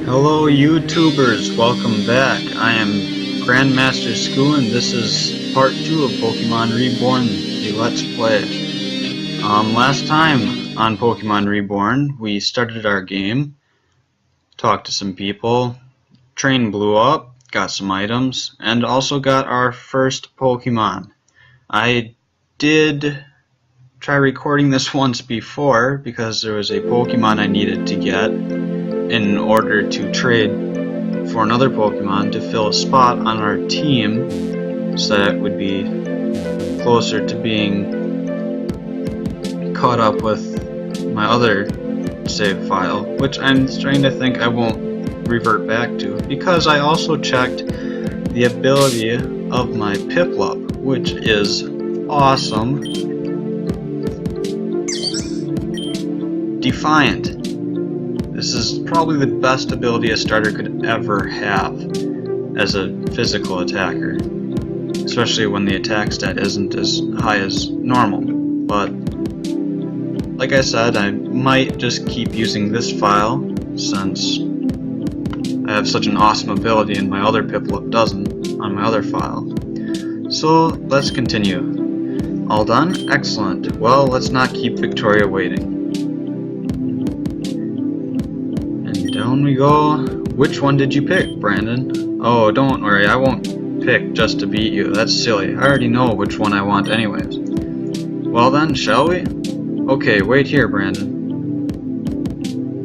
Hello YouTubers, welcome back. I am Grandmaster Skoo and this is part 2 of Pokemon Reborn, the Let's Play. Last time on Pokemon Reborn, we started our game, talked to some people, train blew up, got some items, and also got our first Pokemon. I did try recording this once before because there was a Pokemon I needed to get in order to trade for another Pokemon to fill a spot on our team so that it would be closer to being caught up with my other save file, which I'm starting to think I won't revert back to because I also checked the ability of my Piplup, which is awesome. Defiant. This is probably the best ability a starter could ever have as a physical attacker, especially when the attack stat isn't as high as normal. But like I said, I might just keep using this file since I have such an awesome ability and my other Piplup doesn't on my other file. So let's continue. All done? Excellent. Well, let's not keep Victoria waiting. Down we go. Which one did you pick, Brandon? Oh, don't worry, I won't pick just to beat you. That's silly. I already know which one I want anyways. Well then, shall we? Okay, wait here, Brandon.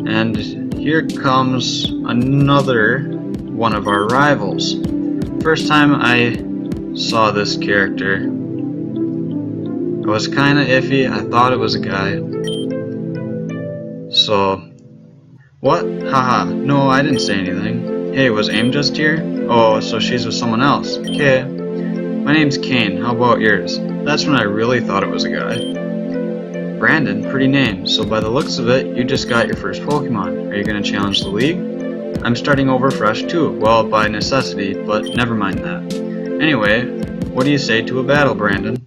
And here comes another one of our rivals. First time I saw this character, I was kinda iffy. I thought it was a guy. So what? Haha, no, I didn't say anything. Hey, was AIM just here? Oh, so she's with someone else. Okay. My name's Kane, how about yours? That's when I really thought it was a guy. Brandon, pretty name, so by the looks of it, you just got your first Pokemon. Are you gonna challenge the league? I'm starting over fresh too, well, by necessity, but never mind that. Anyway, what do you say to a battle, Brandon?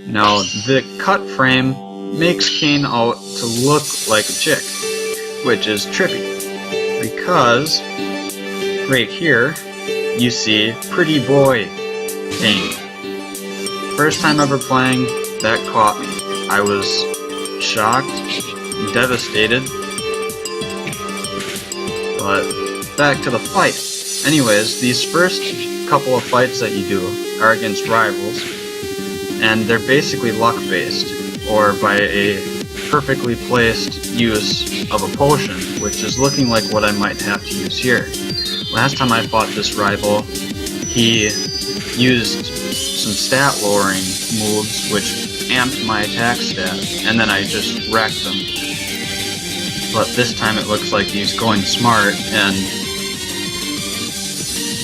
Now, the cut frame makes Kane out to look like a chick, which is trippy, because right here you see pretty boy Kane. First time ever playing, that caught me. I was shocked, devastated, but back to the fight. Anyways, these first couple of fights that you do are against rivals, and they're basically luck based, or by a perfectly placed use of a potion, which is looking like what I might have to use here. Last time I fought this rival, he used some stat lowering moves which amped my attack stat, and then I just wrecked him. But this time it looks like he's going smart and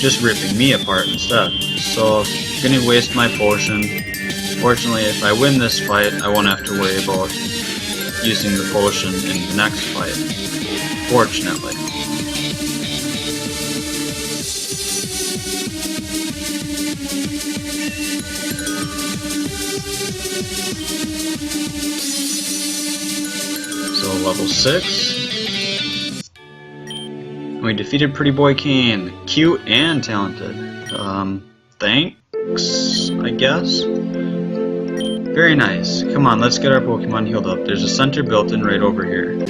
just ripping me apart instead. So, gonna waste my potion. Fortunately, if I win this fight, I won't have to worry about using the potion in the next fight. Fortunately. So, level 6. We defeated Pretty Boy Kane. Cute and talented. Thanks, I guess? Very nice. Come on, let's get our Pokemon healed up. There's a center built in right over here.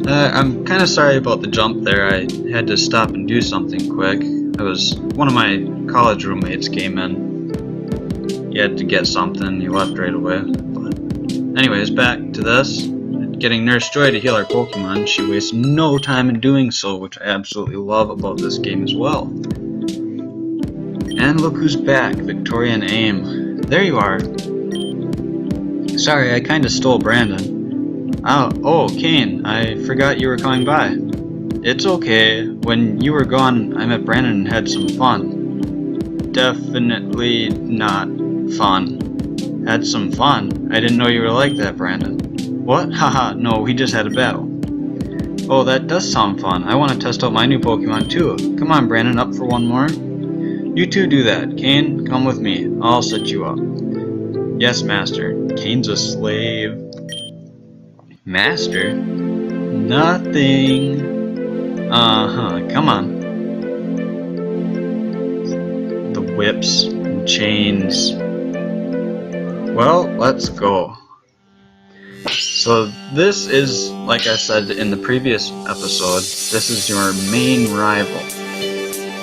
I'm kind of sorry about the jump there. I had to stop and do something quick. One of my college roommates came in. He had to get something. He left right away. But anyways, back to this. Getting Nurse Joy to heal our Pokemon. She wastes no time in doing so, which I absolutely love about this game as well. And look who's back. Victoria and AIM. There you are. Sorry, I kinda stole Brandon. Oh, Kane, I forgot you were coming by. It's okay. When you were gone, I met Brandon and had some fun. Definitely not fun. Had some fun? I didn't know you were like that, Brandon. What? Haha, no, we just had a battle. Oh, that does sound fun. I want to test out my new Pokemon too. Come on, Brandon, up for one more? You two do that. Kane, come with me. I'll set you up. Yes, Master. Kane's a slave. Master? Nothing. Come on. The whips and chains. Well, let's go. So this is, like I said in the previous episode, this is your main rival.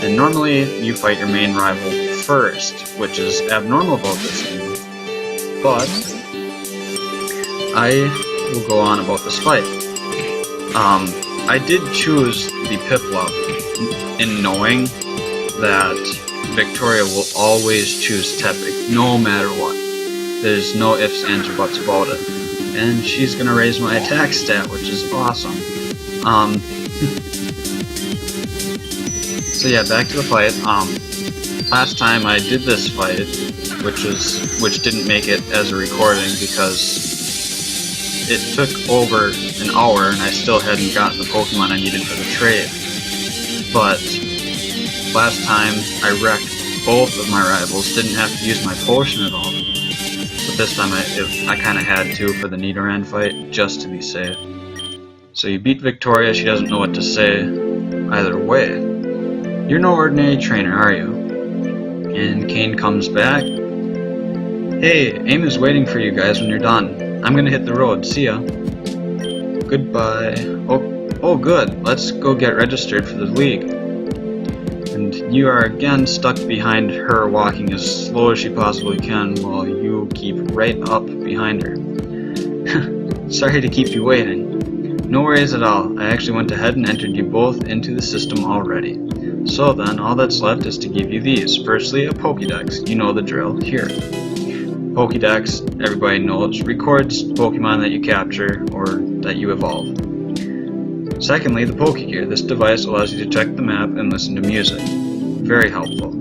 And normally you fight your main rival first, which is abnormal about this game. But I will go on about this fight. I did choose the Piplup in knowing that Victoria will always choose Tepic, no matter what. There's no ifs, ands, or buts about it. And she's gonna raise my attack stat, which is awesome. So yeah, back to the fight. Last time I did this fight, which didn't make it as a recording because it took over an hour and I still hadn't gotten the Pokemon I needed for the trade. But last time I wrecked both of my rivals, didn't have to use my potion at all. But this time I kind of had to for the Nidoran fight, just to be safe. So you beat Victoria, she doesn't know what to say either way. You're no ordinary trainer, are you? And Kane comes back. Hey, Aim is waiting for you guys when you're done. I'm gonna hit the road, see ya. Goodbye. Oh good, let's go get registered for the league. And you are again stuck behind her, walking as slow as she possibly can while you keep right up behind her. Sorry to keep you waiting. No worries at all, I actually went ahead and entered you both into the system already. So then, all that's left is to give you these. Firstly, a Pokédex. You know the drill. Here. Pokédex, everybody knows, records Pokemon that you capture or that you evolve. Secondly, the Pokégear. This device allows you to check the map and listen to music. Very helpful.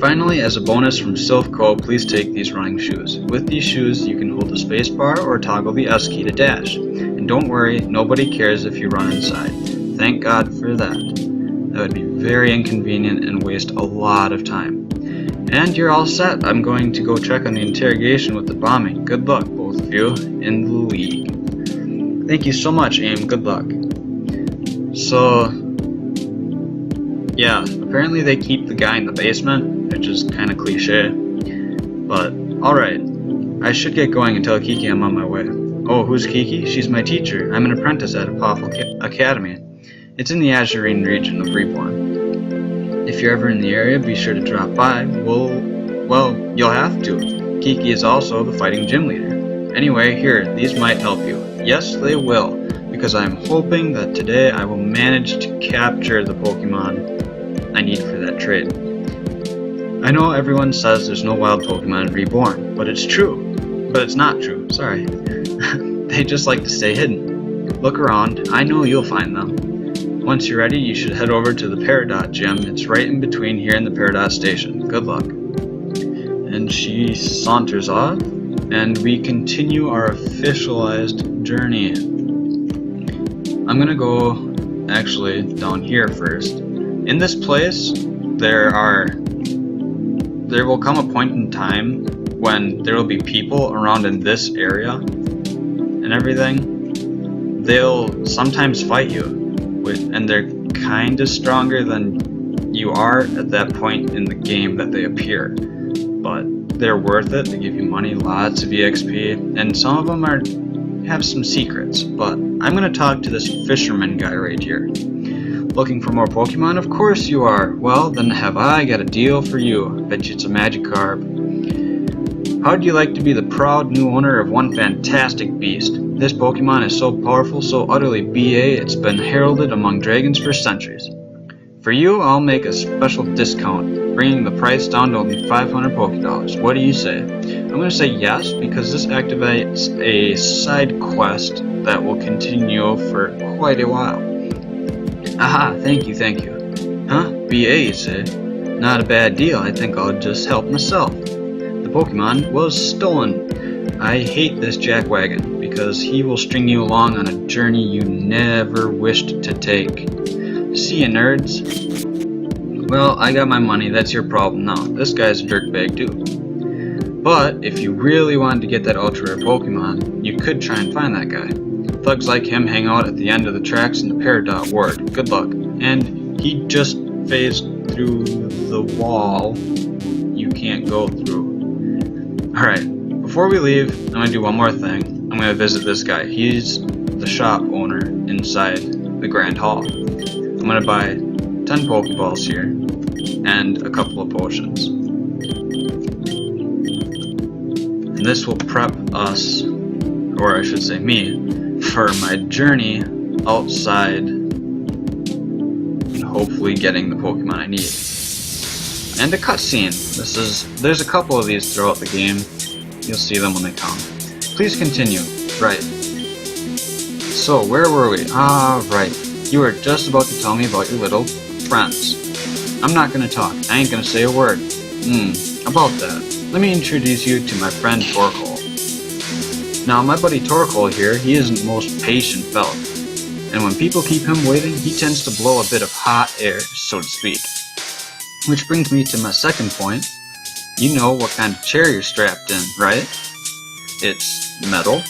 Finally, as a bonus from Sylph Co., please take these running shoes. With these shoes, you can hold the spacebar or toggle the S key to dash. And don't worry, nobody cares if you run inside. Thank God for that. That would be very inconvenient and waste a lot of time. And you're all set. I'm going to go check on the interrogation with the bombing. Good luck, both of you, in the league. Thank you so much, Aim. Good luck. So, yeah, apparently they keep the guy in the basement, which is kind of cliche. But, alright. I should get going and tell Kiki I'm on my way. Oh, who's Kiki? She's my teacher. I'm an apprentice at Apophel Academy. It's in the Azurine region of Reborn. If you're ever in the area, be sure to drop by. Well, you'll have to. Kiki is also the fighting gym leader. Anyway, here, these might help you. Yes, they will, because I'm hoping that today I will manage to capture the Pokemon I need for that trade. I know everyone says there's no wild Pokemon in Reborn, but it's true. But it's not true, sorry. They just like to stay hidden. Look around, I know you'll find them. Once you're ready, you should head over to the Peridot gym. It's right in between here and the Peridot station. Good luck. And she saunters off, and we continue our officialized journey. I'm gonna go actually down here first. In this place, there will come a point in time when there will be people around in this area and everything. They'll sometimes fight you. And they're kind of stronger than you are at that point in the game that they appear. But they're worth it. They give you money, lots of EXP, and some of them have some secrets. But I'm going to talk to this fisherman guy right here. Looking for more Pokemon? Of course you are. Well, then have I got a deal for you. I bet you it's a Magikarp. How'd you like to be the proud new owner of one fantastic beast? This Pokemon is so powerful, so utterly BA, it's been heralded among dragons for centuries. For you, I'll make a special discount, bringing the price down to only 500 Pokédollars. What do you say? I'm going to say yes, because this activates a side quest that will continue for quite a while. Aha, thank you. Huh? BA, you say? Not a bad deal, I think I'll just help myself. The Pokemon was stolen. I hate this jackwagon, because he will string you along on a journey you never wished to take. See ya, nerds. Well, I got my money, that's your problem now. This guy's a dirtbag too. But, if you really wanted to get that ultra rare Pokemon, you could try and find that guy. Thugs like him hang out at the end of the tracks in the Peridot ward. Good luck. And he just phased through the wall you can't go through. Alright, before we leave, I'm going to do one more thing. I'm going to visit this guy. He's the shop owner inside the Grand Hall. I'm going to buy 10 Pokeballs here and a couple of potions. And this will prep us, or I should say me, for my journey outside and hopefully getting the Pokemon I need. And a cutscene. There's a couple of these throughout the game. You'll see them when they come. Please continue. Right. So, where were we? Right. You were just about to tell me about your little friends. I'm not gonna talk. I ain't gonna say a word. About that. Let me introduce you to my friend Torkoal. Now, my buddy Torkoal here, he isn't the most patient fella. And when people keep him waiting, he tends to blow a bit of hot air, so to speak. Which brings me to my second point. You know what kind of chair you're strapped in, right? It's metal.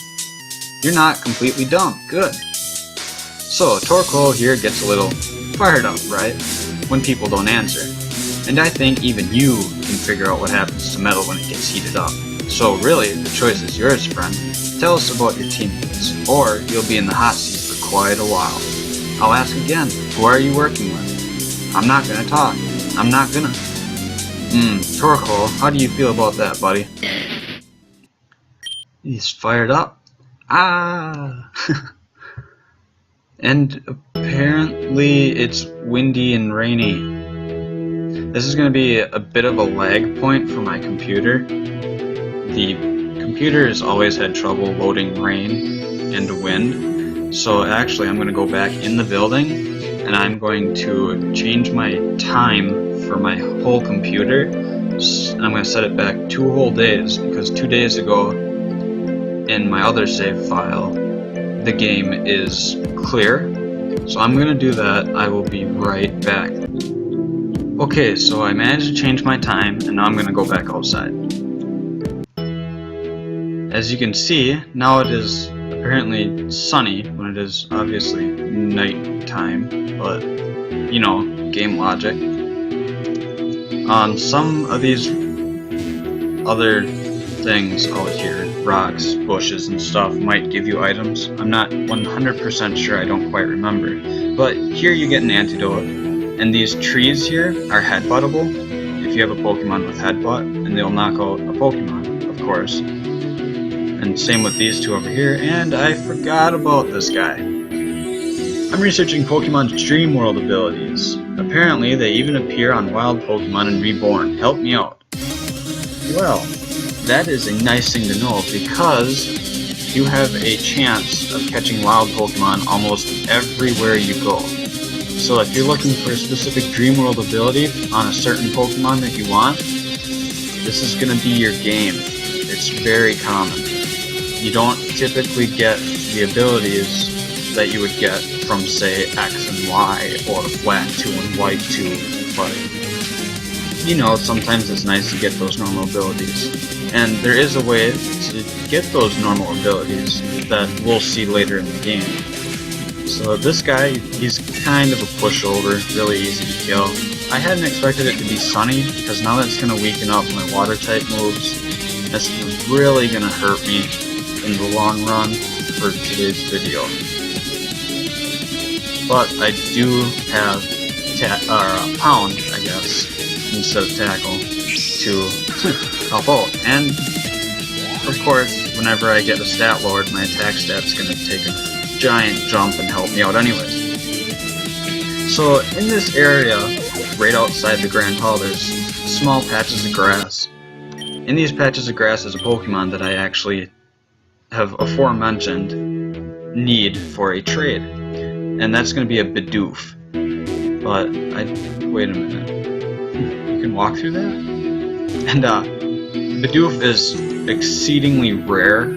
You're not completely dumb. Good. So, Torkoal here gets a little fired up, right? When people don't answer. And I think even you can figure out what happens to metal when it gets heated up. So really, the choice is yours, friend. Tell us about your teammates, or you'll be in the hot seat for quite a while. I'll ask again, who are you working with? I'm not gonna talk. I'm not gonna. Torkoal, how do you feel about that, buddy? He's fired up. And apparently it's windy and rainy. This is going to be a bit of a lag point for my computer. The computer has always had trouble loading rain and wind. So actually I'm going to go back in the building and I'm going to change my time for my whole computer. I'm going to set it back 2 whole days because 2 days ago in my other save file the game is clear. So I'm going to do that. I will be right back. Okay, so I managed to change my time and now I'm going to go back outside. As you can see, now it is apparently sunny when it is obviously night time, but you know, game logic. Some of these other things out here, rocks, bushes, and stuff, might give you items. I'm not 100% sure, I don't quite remember. But here you get an antidote, and these trees here are headbuttable if you have a Pokemon with headbutt, and they'll knock out a Pokemon, of course. And same with these two over here, and I forgot about this guy. I'm researching Pokemon's Dream World abilities. Apparently, they even appear on wild Pokemon in Reborn. Help me out. Well, that is a nice thing to know because you have a chance of catching wild Pokemon almost everywhere you go. So if you're looking for a specific Dream World ability on a certain Pokemon that you want, this is going to be your game. It's very common. You don't typically get the abilities that you would get from, say, X and Y or Flat 2 and White 2, but you know, sometimes it's nice to get those normal abilities. And there is a way to get those normal abilities that we'll see later in the game. So this guy, he's kind of a pushover, really easy to kill. I hadn't expected it to be sunny, because now that's going to weaken up my water type moves. That's really going to hurt me in the long run for today's video. But I do have Pound, I guess, instead of Tackle, to help out. And of course, whenever I get a Stat Lord, my attack stat's going to take a giant jump and help me out anyways. So in this area, right outside the Grand Hall, there's small patches of grass. In these patches of grass is a Pokemon that I actually have aforementioned need for a trade. And that's going to be a Bidoof. But wait a minute. You can walk through that? And Bidoof is exceedingly rare,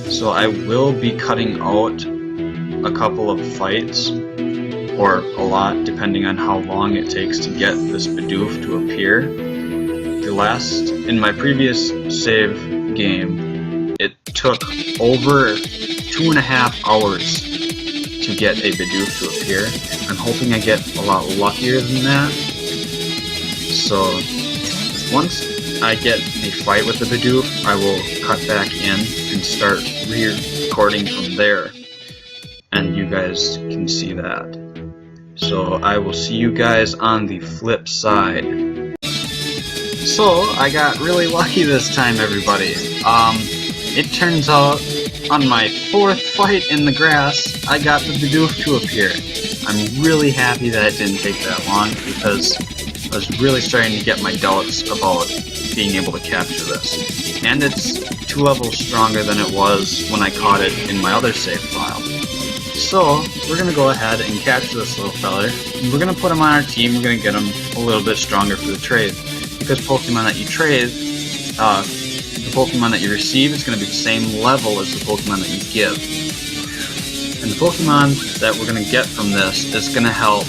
so I will be cutting out a couple of fights, or a lot, depending on how long it takes to get this Bidoof to appear. In my previous save game, it took over 2 2.5 hours to get a Bidoof to appear. I'm hoping I get a lot luckier than that. So once I get a fight with the Bidoof, I will cut back in and start re-recording from there, and you guys can see that. So I will see you guys on the flip side. So I got really lucky this time, everybody. It turns out on my 4th fight in the grass, I got the Bidoof to appear. I'm really happy that it didn't take that long, because I was really starting to get my doubts about being able to capture this. And it's 2 levels stronger than it was when I caught it in my other save file. So we're going to go ahead and capture this little feller. We're going to put him on our team. We're going to get him a little bit stronger for the trade. Because Pokemon that you trade, the Pokemon that you receive is going to be the same level as the Pokemon that you give. And the Pokemon that we're going to get from this is going to help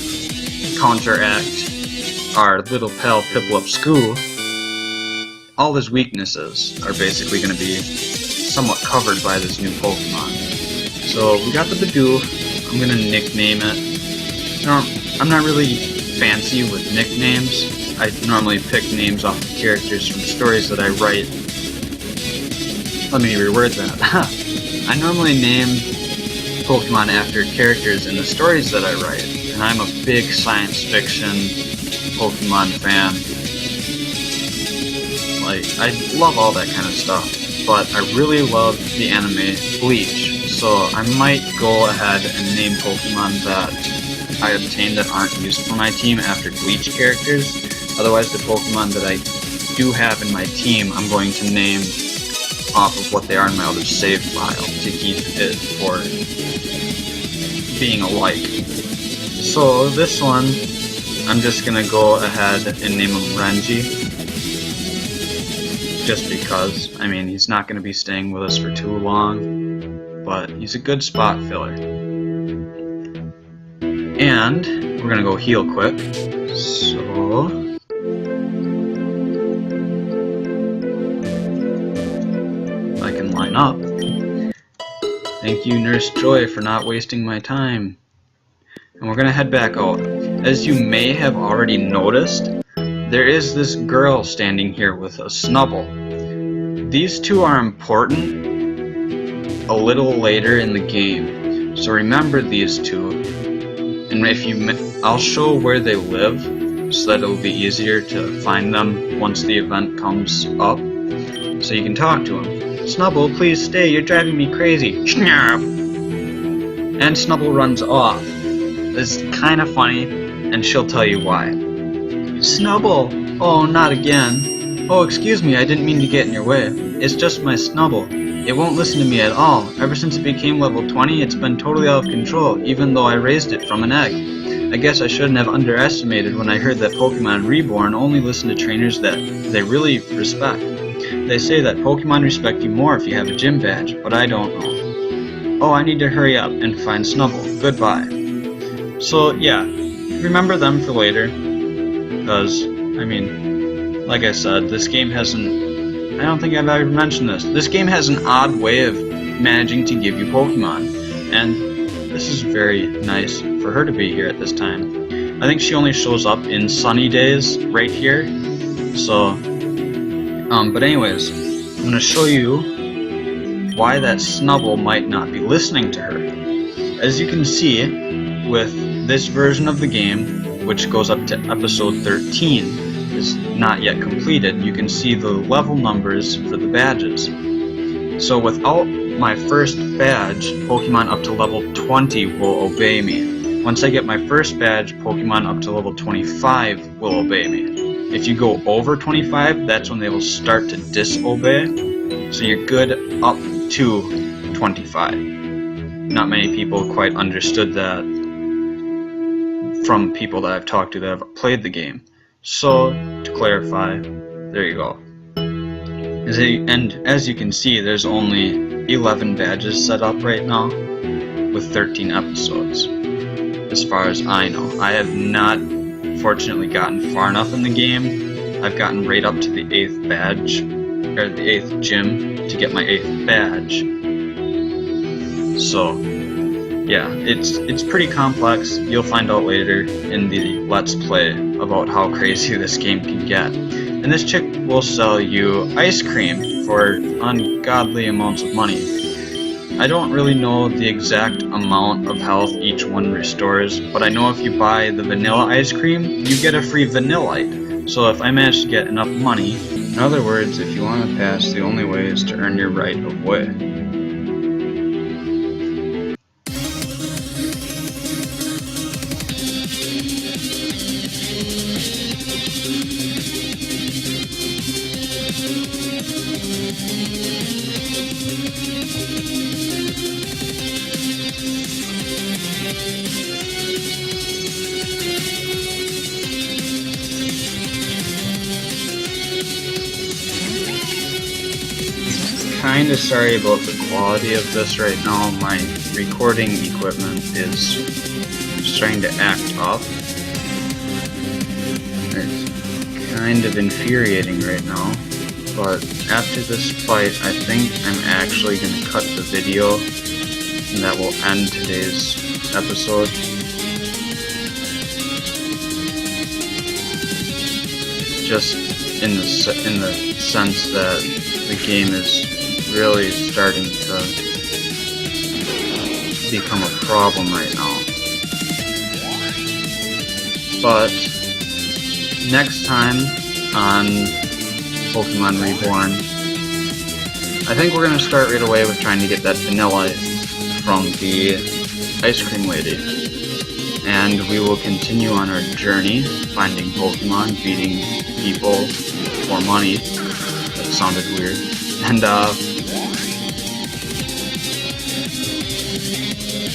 counteract our little pal Piplup Skoo. All his weaknesses are basically going to be somewhat covered by this new Pokemon. So we got the Bidoof. I'm going to nickname it. I'm not really fancy with nicknames. I normally pick names off of characters from stories that I write. Let me reword that. I normally name Pokemon after characters in the stories that I write, and I'm a big science fiction Pokemon fan. Like, I love all that kind of stuff, but I really love the anime Bleach, so I might go ahead and name Pokemon that I obtained that aren't used for my team after Bleach characters. Otherwise, the Pokemon that I do have in my team, I'm going to name off of what they are in my other save file to keep it for being alike. So this one, I'm just gonna go ahead and name him Renji. Just because, I mean, he's not gonna be staying with us for too long, but he's a good spot filler. And we're gonna go heal quick. So I can line up. Thank you, Nurse Joy, for not wasting my time. And we're gonna head back out. As you may have already noticed, there is this girl standing here with a Snubbull. These two are important a little later in the game, so remember these two. And if you, I'll show where they live, so that it'll be easier to find them once the event comes up, so you can talk to them. Snubbull, please stay, you're driving me crazy. And Snubbull runs off. It's kind of funny, and she'll tell you why. Snubbull! Oh, not again. Oh, excuse me, I didn't mean to get in your way. It's just my Snubbull. It won't listen to me at all. Ever since it became level 20, it's been totally out of control, even though I raised it from an egg. I guess I shouldn't have underestimated when I heard that Pokemon Reborn only listen to trainers that they really respect. They say that Pokemon respect you more if you have a gym badge, but I don't know. Oh, I need to hurry up and find Snubbull. Goodbye. So, yeah, remember them for later, because, I mean, like I said, this game hasn't, I don't think I've ever mentioned this, this game has an odd way of managing to give you Pokemon, and this is very nice for her to be here at this time. I think she only shows up in sunny days right here, so, but anyways, I'm going to show you why that Snubbull might not be listening to her. As you can see, with this version of the game, which goes up to episode 13, is not yet completed, you can see the level numbers for the badges. So without my first badge, Pokemon up to level 20 will obey me. Once I get my first badge, Pokemon up to level 25 will obey me. If you go over 25, that's when they will start to disobey. So you're good up to 25. Not many people quite understood that from people that I've talked to that have played the game. So, to clarify, there you go. And as you can see, there's only 11 badges set up right now, with 13 episodes, as far as I know. I have not, fortunately, gotten far enough in the game. I've gotten right up to the 8th badge, or the 8th gym, to get my 8th badge. So yeah, it's pretty complex. You'll find out later in the Let's Play about how crazy this game can get. And this chick will sell you ice cream for ungodly amounts of money. I don't really know the exact amount of health each one restores, but I know if you buy the vanilla ice cream, you get a free vanillite. So if I manage to get enough money, in other words, if you want to pass, the only way is to earn your right of way. Kinda sorry about the quality of this right now. My recording equipment is starting to act up. It's kind of infuriating right now, but after this fight I think I'm actually going to cut the video and that will end today's episode. Just in the sense that the game is really starting to become a problem right now. But next time on Pokemon Reborn, I think we're going to start right away with trying to get that vanilla from the ice cream lady. And we will continue on our journey, finding Pokemon, beating people for money. That sounded weird. And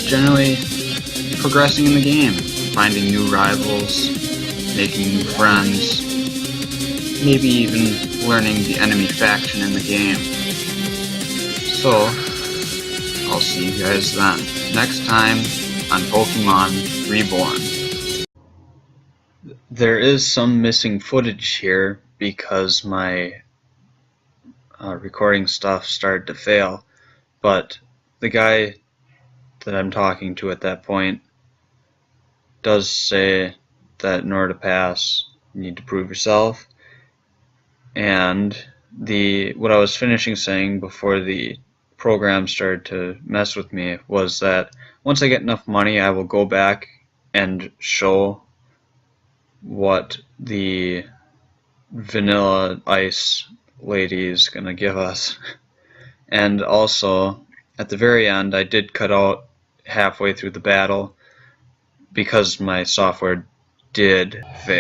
generally progressing in the game, finding new rivals, making new friends, maybe even learning the enemy faction in the game. So, I'll see you guys then, next time on Pokemon Reborn. There is some missing footage here because my recording stuff started to fail, but the guy that I'm talking to at that point does say that in order to pass you need to prove yourself, and what I was finishing saying before the program started to mess with me was that once I get enough money I will go back and show what the vanilla ice lady is gonna give us. And also at the very end I did cut out halfway through the battle because my software did fail.